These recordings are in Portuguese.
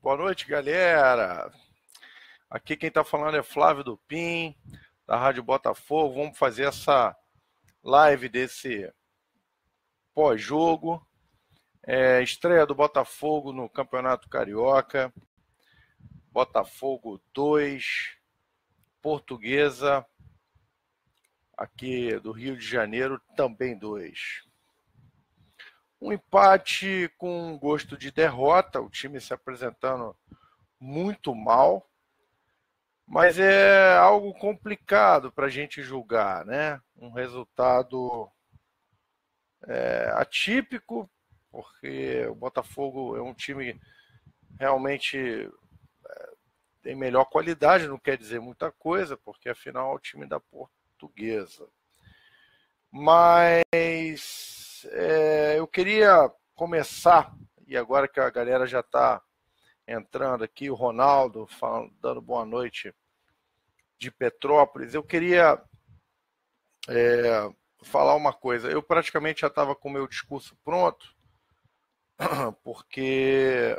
Boa noite, galera. Aqui quem está falando é Flávio Dupin, da Rádio Botafogo. Vamos fazer essa live desse pós-jogo. Estreia do Botafogo no Campeonato Carioca. Botafogo 2, Portuguesa, aqui do Rio de Janeiro, também 2. Um empate com gosto de derrota, o time se apresentando muito mal, mas é algo complicado para a gente julgar, né? Um resultado atípico, porque o Botafogo é um time realmente tem melhor qualidade, não quer dizer muita coisa, porque afinal é o time da Portuguesa. Mas eu queria começar, e agora que a galera já está entrando aqui, o Ronaldo dando boa noite de Petrópolis, eu queria falar uma coisa. Eu praticamente já estava com o meu discurso pronto, porque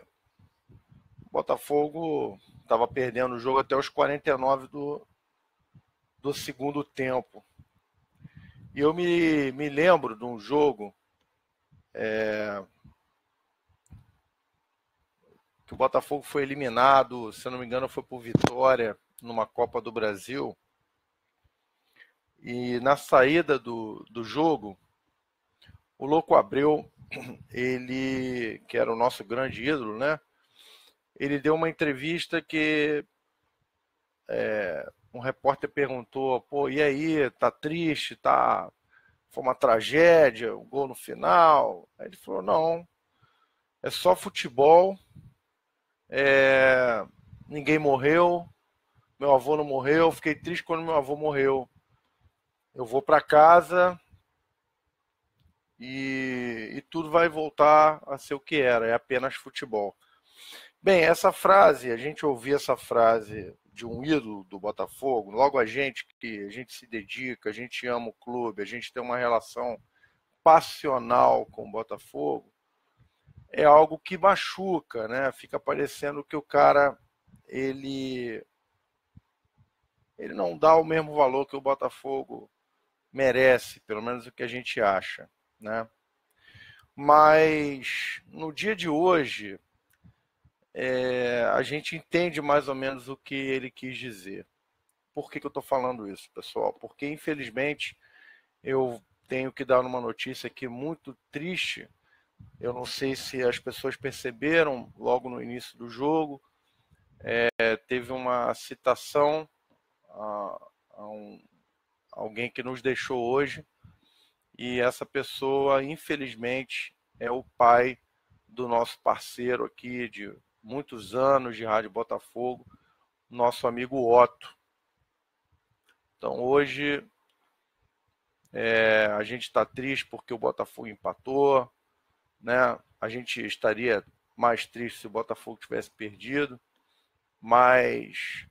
o Botafogo estava perdendo o jogo até os 49 do segundo tempo. E eu me lembro de um jogo que o Botafogo foi eliminado, se eu não me engano, foi por Vitória, numa Copa do Brasil. E na saída do jogo, o Louco Abreu, ele, que era o nosso grande ídolo, né? Ele deu uma entrevista que um repórter perguntou, pô, e aí, tá triste, foi uma tragédia, um gol no final? Aí ele falou, não, é só futebol, ninguém morreu, meu avô não morreu, fiquei triste quando meu avô morreu. Eu vou para casa e tudo vai voltar a ser o que era, é apenas futebol. Bem, essa frase, a gente ouvir essa frase de um ídolo do Botafogo, logo a gente que a gente se dedica, a gente ama o clube, a gente tem uma relação passional com o Botafogo, é algo que machuca, né? Fica parecendo que o cara ele não dá o mesmo valor que o Botafogo merece, pelo menos o que a gente acha, né? Mas no dia de hoje a gente entende mais ou menos o que ele quis dizer. Por que eu estou falando isso, pessoal? Porque infelizmente eu tenho que dar uma notícia aqui muito triste. Eu não sei se as pessoas perceberam logo no início do jogo, teve uma citação a alguém que nos deixou hoje, e essa pessoa, infelizmente, é o pai do nosso parceiro aqui de muitos anos de Rádio Botafogo, nosso amigo Otto. Então hoje a gente está triste porque o Botafogo empatou, né? A gente estaria mais triste se o Botafogo tivesse perdido, mas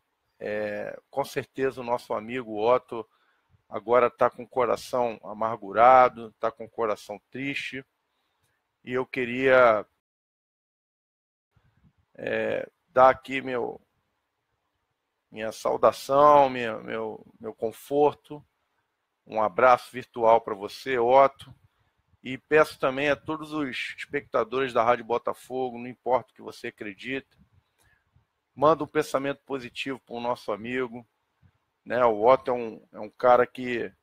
com certeza o nosso amigo Otto agora está com o coração amargurado, está com o coração triste, e eu queria dar aqui minha saudação, meu conforto, um abraço virtual para você, Otto, e peço também a todos os espectadores da Rádio Botafogo, não importa o que você acredita, manda um pensamento positivo para o nosso amigo, né? O Otto é um cara que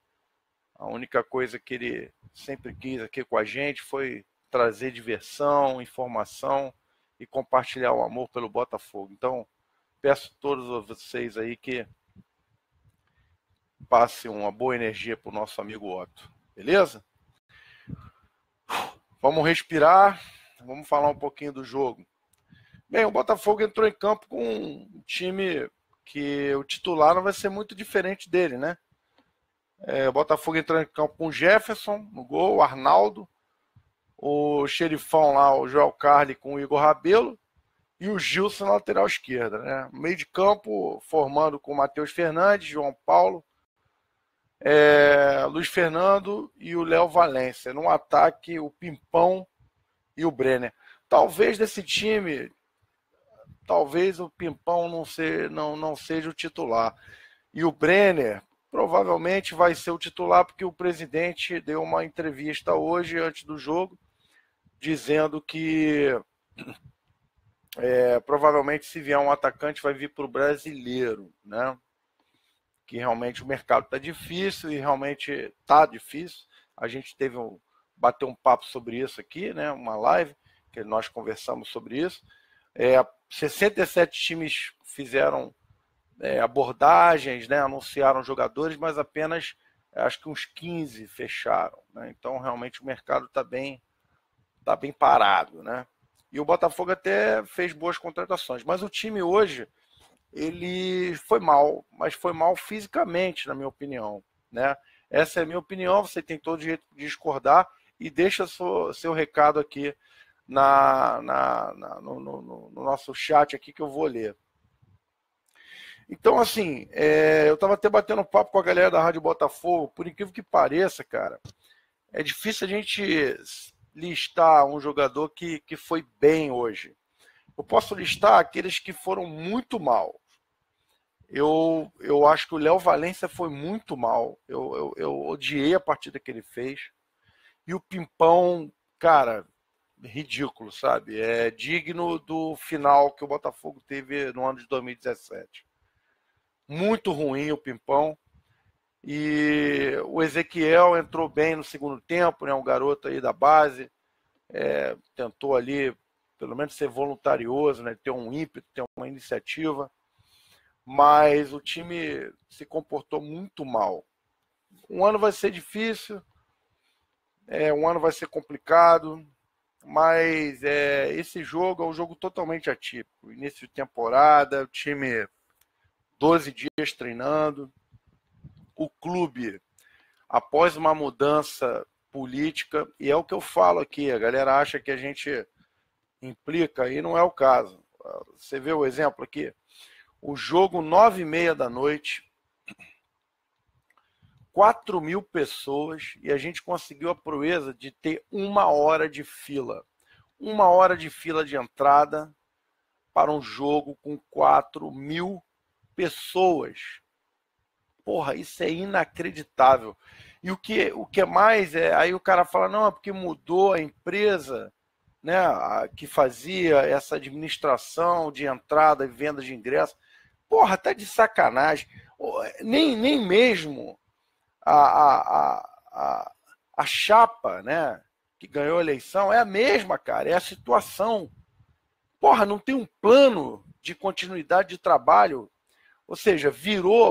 a única coisa que ele sempre quis aqui com a gente foi trazer diversão, informação e compartilhar o amor pelo Botafogo. Então, peço a todos vocês aí que passem uma boa energia para o nosso amigo Otto. Beleza? Vamos respirar, vamos falar um pouquinho do jogo. Bem, o Botafogo entrou em campo com um time que o titular não vai ser muito diferente dele, né? O Botafogo entrou em campo com o Jefferson no gol, o Arnaldo, o xerifão lá, o Joel Carli com o Igor Rabelo e o Gilson na lateral esquerda, né? Meio de campo formando com o Matheus Fernandes, João Paulo, Luiz Fernando e o Léo Valência. No ataque, o Pimpão e o Brenner. Talvez desse time, talvez o Pimpão não seja o titular. E o Brenner provavelmente vai ser o titular, porque o presidente deu uma entrevista hoje, antes do jogo, dizendo que provavelmente, se vier um atacante, vai vir para o brasileiro, né? Que realmente o mercado está difícil, e realmente está difícil. A gente bateu um papo sobre isso aqui, né? Uma live, que nós conversamos sobre isso. 67 times fizeram abordagens, né? Anunciaram jogadores, mas apenas, acho que uns 15 fecharam, né? Então, realmente, o mercado está bem parado, né? E o Botafogo até fez boas contratações. Mas o time hoje, ele foi mal, mas foi mal fisicamente, na minha opinião, né? Essa é a minha opinião, você tem todo o direito de discordar, e deixa seu recado aqui no nosso chat aqui, que eu vou ler. Então, assim, eu estava até batendo papo com a galera da Rádio Botafogo. Por incrível que pareça, cara, é difícil a gente listar um jogador que foi bem hoje. Eu posso listar aqueles que foram muito mal. Eu acho que o Léo Valência foi muito mal. Eu odiei a partida que ele fez. E o Pimpão, cara, ridículo, sabe? É digno do final que o Botafogo teve no ano de 2017. Muito ruim o Pimpão. E o Ezequiel entrou bem no segundo tempo, né? Um garoto aí da base. Tentou ali, pelo menos, ser voluntarioso, né? Ter um ímpeto, ter uma iniciativa. Mas o time se comportou muito mal. Um ano vai ser difícil, um ano vai ser complicado, mas esse jogo é um jogo totalmente atípico. Início de temporada, o time 12 dias treinando, o clube, após uma mudança política, e é o que eu falo aqui, a galera acha que a gente implica, e não é o caso. Você vê o exemplo aqui? O jogo 9h30 da noite, 4.000 pessoas, e a gente conseguiu a proeza de ter 1 hora de fila. 1 hora de fila de entrada para um jogo com 4.000 pessoas. Porra, isso é inacreditável. E o que é mais, aí o cara fala, não, é porque mudou a empresa, né, que fazia essa administração de entrada e venda de ingresso. Porra, tá de sacanagem. Nem mesmo a chapa, né, que ganhou a eleição é a mesma, cara, é a situação. Porra, não tem um plano de continuidade de trabalho. Ou seja,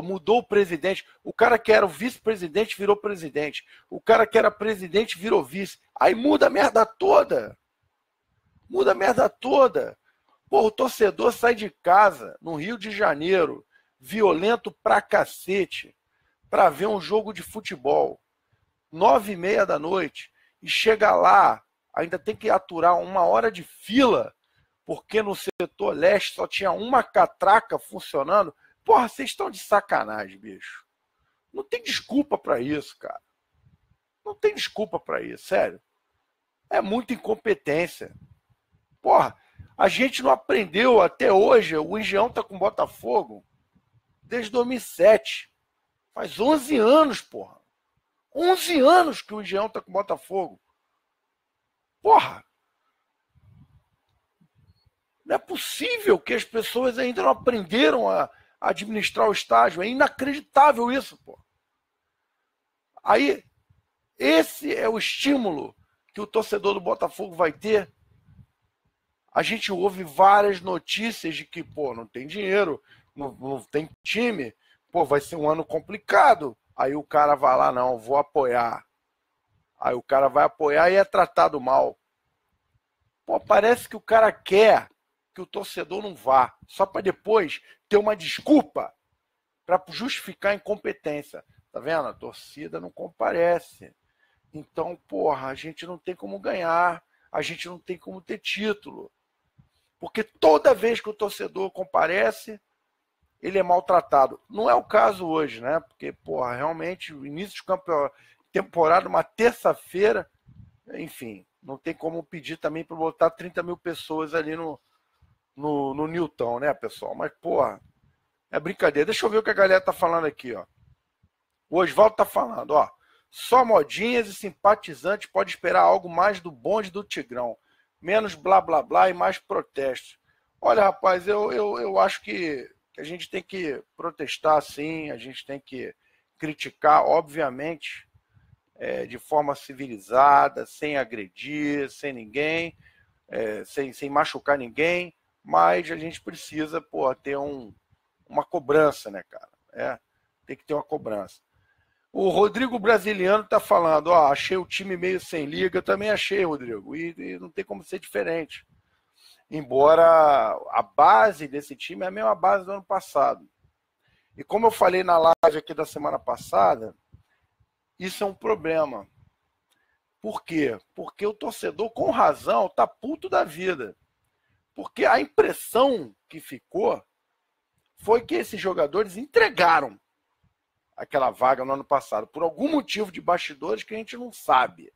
mudou o presidente. O cara que era o vice-presidente virou presidente. O cara que era presidente virou vice. Aí muda a merda toda. Muda a merda toda. Porra, o torcedor sai de casa no Rio de Janeiro, violento pra cacete, pra ver um jogo de futebol. 9h30 da noite. E chega lá, ainda tem que aturar 1 hora de fila, porque no setor leste só tinha uma catraca funcionando. Porra, vocês estão de sacanagem, bicho. Não tem desculpa pra isso, cara. Não tem desculpa pra isso, sério. É muita incompetência. Porra, a gente não aprendeu até hoje. O Engenhão tá com o Botafogo desde 2007. Faz 11 anos, porra. 11 anos que o Engenhão tá com o Botafogo. Porra. Não é possível que as pessoas ainda não aprenderam a administrar o estádio. É inacreditável isso, pô. Aí, esse é o estímulo que o torcedor do Botafogo vai ter. A gente ouve várias notícias de que, pô, não tem dinheiro, não tem time, pô, vai ser um ano complicado. Aí o cara vai lá, não, vou apoiar. Aí o cara vai apoiar e é tratado mal. Pô, parece que o cara quer que o torcedor não vá, só para depois ter uma desculpa para justificar a incompetência. Tá vendo? A torcida não comparece. Então, porra, a gente não tem como ganhar, a gente não tem como ter título. Porque toda vez que o torcedor comparece, ele é maltratado. Não é o caso hoje, né? Porque, porra, realmente, o início de temporada, uma terça-feira, enfim, não tem como pedir também para botar 30.000 pessoas ali no Newton, né, pessoal? Mas, porra, é brincadeira. Deixa eu ver o que a galera tá falando aqui, ó. O Oswaldo tá falando, ó. Só modinhas e simpatizantes pode esperar algo mais do bonde do Tigrão. Menos blá blá blá e mais protestos. Olha, rapaz, eu acho que a gente tem que protestar sim, a gente tem que criticar, obviamente, de forma civilizada, sem agredir, sem ninguém, sem machucar ninguém, mas a gente precisa, pô, ter uma cobrança, né, cara? Tem que ter uma cobrança. O Rodrigo Brasiliano está falando, ó, achei o time meio sem liga. Eu também achei, Rodrigo, e não tem como ser diferente. Embora a base desse time é a mesma base do ano passado. E como eu falei na live aqui da semana passada, isso é um problema. Por quê? Porque o torcedor, com razão, tá puto da vida. Porque a impressão que ficou foi que esses jogadores entregaram aquela vaga no ano passado, por algum motivo de bastidores que a gente não sabe.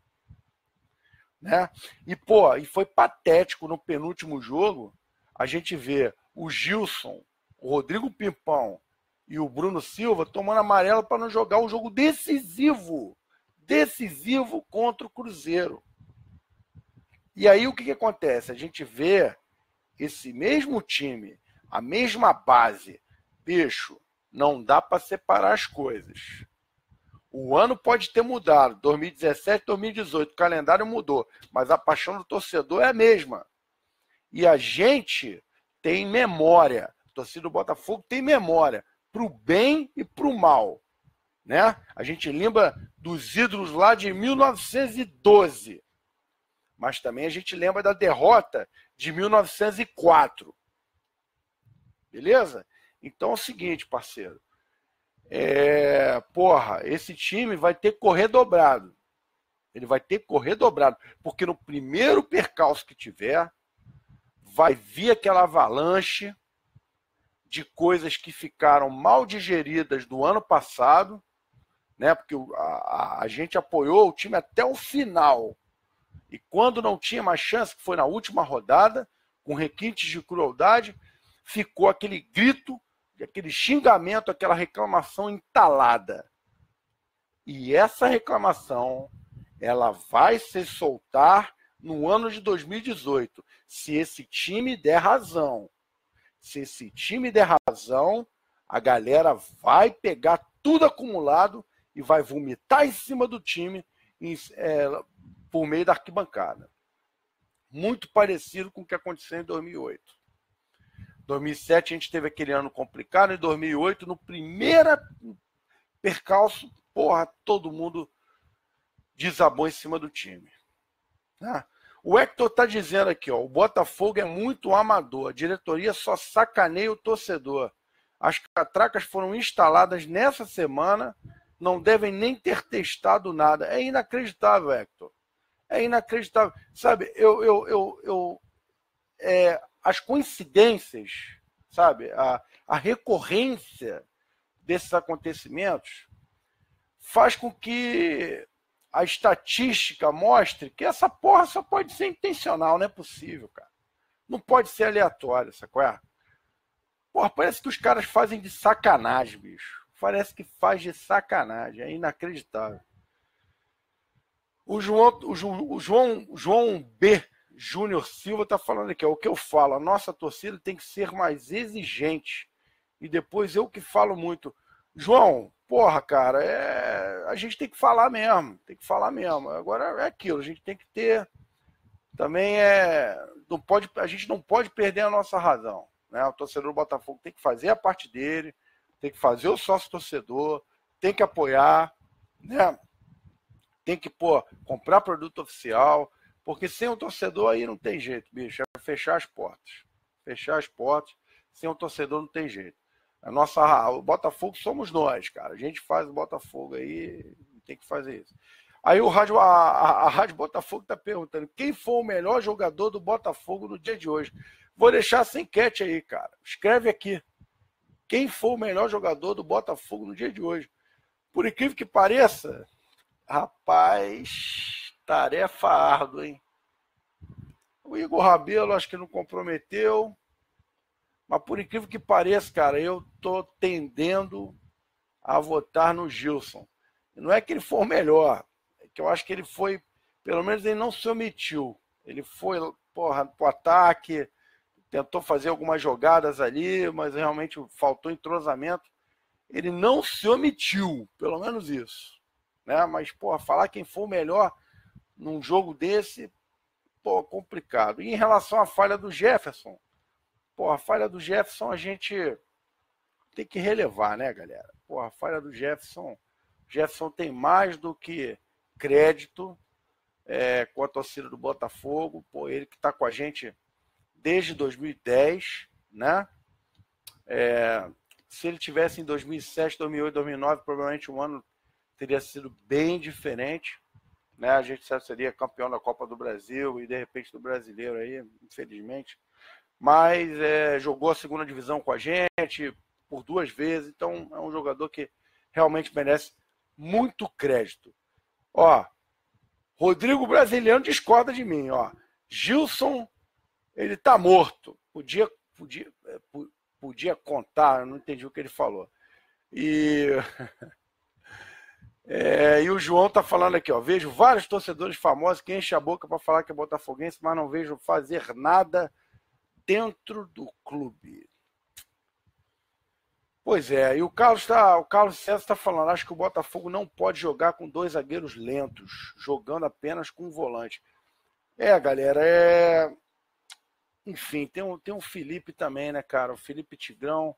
Né? E, pô, e foi patético no penúltimo jogo a gente ver o Gilson, o Rodrigo Pimpão e o Bruno Silva tomando amarelo para não jogar um jogo decisivo contra o Cruzeiro. E aí o que acontece? A gente vê esse mesmo time, a mesma base, bicho, não dá para separar as coisas. O ano pode ter mudado, 2017, 2018, o calendário mudou, mas a paixão do torcedor é a mesma. E a gente tem memória, a torcida do Botafogo tem memória, para o bem e para o mal. Né? A gente lembra dos ídolos lá de 1912, mas também a gente lembra da derrota de 1904. Beleza? Então é o seguinte, parceiro. Esse time vai ter que correr dobrado. Ele vai ter que correr dobrado. Porque no primeiro percalço que tiver, vai vir aquela avalanche de coisas que ficaram mal digeridas do ano passado, né? Porque a gente apoiou o time até o final. E quando não tinha mais chance, que foi na última rodada, com requintes de crueldade, ficou aquele grito, aquele xingamento, aquela reclamação entalada. E essa reclamação, ela vai se soltar no ano de 2018, se esse time der razão. Se esse time der razão, a galera vai pegar tudo acumulado e vai vomitar em cima do time por meio da arquibancada. Muito parecido com o que aconteceu em 2008. 2007 a gente teve aquele ano complicado, em 2008, no primeiro percalço, porra, todo mundo desabou em cima do time. O Hector tá dizendo aqui, ó, o Botafogo é muito amador, a diretoria só sacaneia o torcedor. As catracas foram instaladas nessa semana, não devem nem ter testado nada. É inacreditável, Hector. É inacreditável. Sabe, as coincidências, sabe, a recorrência desses acontecimentos faz com que a estatística mostre que essa porra só pode ser intencional, não é possível, cara. Não pode ser aleatório, sacou? Porra, parece que os caras fazem de sacanagem, bicho. Parece que faz de sacanagem, é inacreditável. O João B. Júnior Silva está falando aqui, ó, o que eu falo, a nossa torcida tem que ser mais exigente. E depois eu que falo muito. João, porra, cara, a gente tem que falar mesmo, Agora é aquilo, a gente tem que ter, também a gente não pode perder a nossa razão. Né? O torcedor do Botafogo tem que fazer a parte dele, tem que fazer o sócio torcedor, tem que apoiar, né? Tem que comprar produto oficial, porque sem o torcedor aí não tem jeito, bicho. É fechar as portas. Fechar as portas, sem o torcedor não tem jeito. O Botafogo somos nós, cara. A gente faz o Botafogo aí, tem que fazer isso. Aí a Rádio Botafogo está perguntando quem foi o melhor jogador do Botafogo no dia de hoje. Vou deixar essa enquete aí, cara. Escreve aqui. Quem foi o melhor jogador do Botafogo no dia de hoje? Por incrível que pareça, rapaz, tarefa árdua, hein? O Igor Rabelo acho que não comprometeu. Mas por incrível que pareça, cara, eu tô tendendo a votar no Gilson. Não é que ele for o melhor, é que eu acho que ele foi, pelo menos ele não se omitiu. Ele foi, porra, pro ataque, tentou fazer algumas jogadas ali, mas realmente faltou entrosamento. Ele não se omitiu, pelo menos isso. Né? Mas, porra, falar quem for o melhor num jogo desse, pô, complicado. E em relação à falha do Jefferson, porra, a falha do Jefferson a gente tem que relevar, né, galera? Porra, a falha do Jefferson tem mais do que crédito com a torcida do Botafogo. Pô, ele que está com a gente desde 2010, né? Se ele tivesse em 2007, 2008, 2009, provavelmente um ano teria sido bem diferente, né? A gente seria campeão da Copa do Brasil e de repente do Brasileiro aí, infelizmente. Mas jogou a segunda divisão com a gente por 2 vezes, então é um jogador que realmente merece muito crédito. Ó, Rodrigo Brasiliano discorda de mim, ó. Gilson, ele tá morto. Podia contar, eu não entendi o que ele falou. E o João tá falando aqui, ó. Vejo vários torcedores famosos que enchem a boca para falar que é botafoguense, mas não vejo fazer nada dentro do clube. Pois é, e o Carlos César está falando, acho que o Botafogo não pode jogar com 2 zagueiros lentos, jogando apenas com um volante. Galera, enfim, tem um Felipe também, né, cara? O Felipe Tigrão,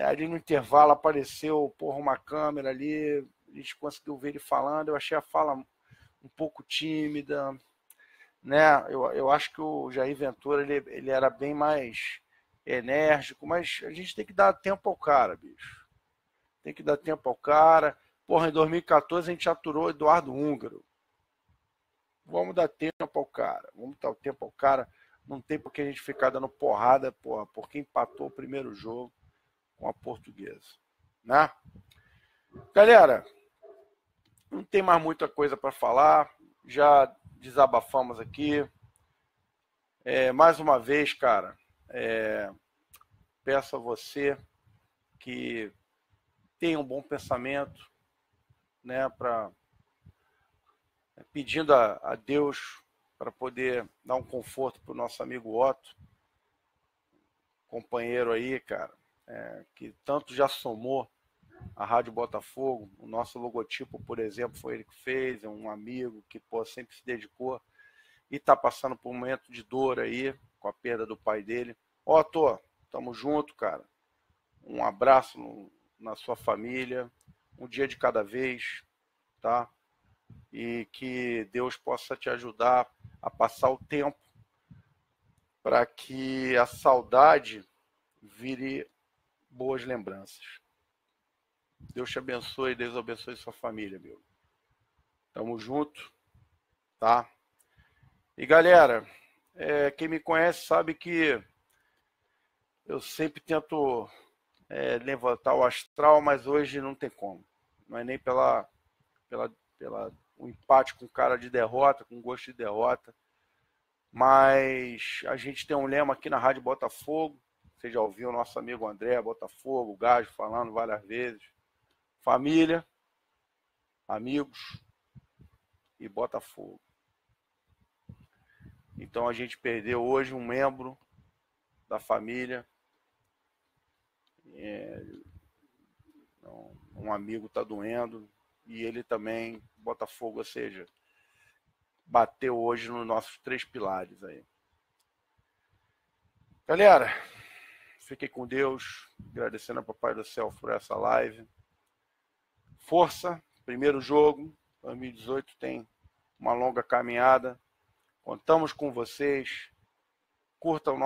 ali no intervalo apareceu, porra, uma câmera ali, a gente conseguiu ver ele falando, eu achei a fala um pouco tímida, né? Eu acho que o Jair Ventura, ele era bem mais enérgico, mas a gente tem que dar tempo ao cara, bicho. Tem que dar tempo ao cara. Porra, em 2014 a gente aturou o Eduardo Húngaro. Vamos dar tempo ao cara. Vamos dar tempo ao cara. Não tem por que a gente ficar dando porrada, porra, porque empatou o primeiro jogo com a Portuguesa. Né? Galera, não tem mais muita coisa para falar. Já desabafamos aqui. Mais uma vez, cara, peço a você que tenha um bom pensamento, né, pedindo a Deus para poder dar um conforto para o nosso amigo Otto, companheiro aí, cara, que tanto já somou a Rádio Botafogo. O nosso logotipo, por exemplo, foi ele que fez, é um amigo que, pô, sempre se dedicou e está passando por um momento de dor aí, com a perda do pai dele. Otto, tamo junto, cara. Um abraço na sua família, um dia de cada vez, tá? E que Deus possa te ajudar a passar o tempo para que a saudade vire boas lembranças. Deus te abençoe, Deus abençoe sua família, meu. Tamo junto, tá? E galera, quem me conhece sabe que eu sempre tento levantar o astral, mas hoje não tem como. Não é nem pela um empate com cara de derrota, com gosto de derrota. Mas a gente tem um lema aqui na Rádio Botafogo. Você já ouviu o nosso amigo André Botafogo, o Gajo, falando várias vezes. Família, amigos e Botafogo. Então a gente perdeu hoje um membro da família. Um amigo está doendo. E ele também, Botafogo, ou seja, bateu hoje nos nossos 3 pilares aí. Galera, fiquem com Deus, agradecendo ao Papai do Céu por essa live. Força, primeiro jogo, 2018 tem uma longa caminhada. Contamos com vocês. Curtam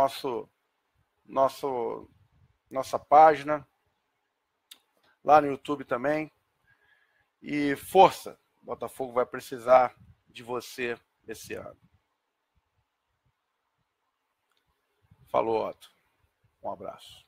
nossa página lá no YouTube também. E força, Botafogo vai precisar de você esse ano. Falou, Otto. Um abraço.